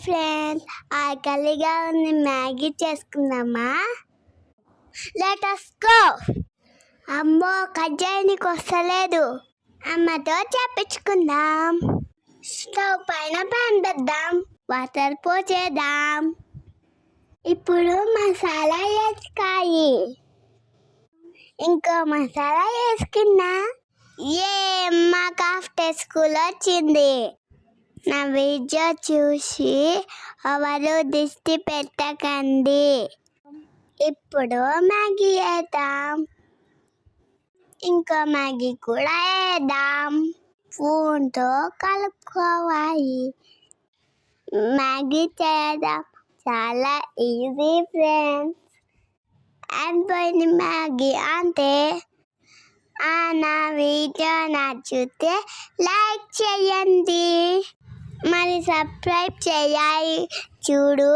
Friends, ఆకలిగా ఉంది, Maggi చేసుకుందామా? Let us go. అమ్మో, కజ్జాయనికి వస్తలేదు. అమ్మతో చెప్పించుకుందాం. స్టవ్ పైన పాన్ పెద్దాం, వాటర్ పోసేద్దాం. ఇప్పుడు మసాలా వేసుకోవాలి. ఇంకో మసాలా వేసుకున్నా. మాకు ఆఫ్టర్ స్కూల్ వచ్చింది. నా వీడియో చూసి ఎవరు దిష్టి పెట్టకండి. ఇప్పుడు మ్యాగీ వేద్దాం. ఇంకో మ్యాగీ కూడా వేద్దాం. స్పూన్తో కలుపుకోవాలి. మ్యాగీ చేయడం చాలా ఈజీ ఫ్రెండ్స్. అయిపోయింది మ్యాగీ అంతే. నా వీడియో నచ్చితే లైక్ చేయండి, మరి సబ్స్క్రైబ్ చేయాలి చూడు.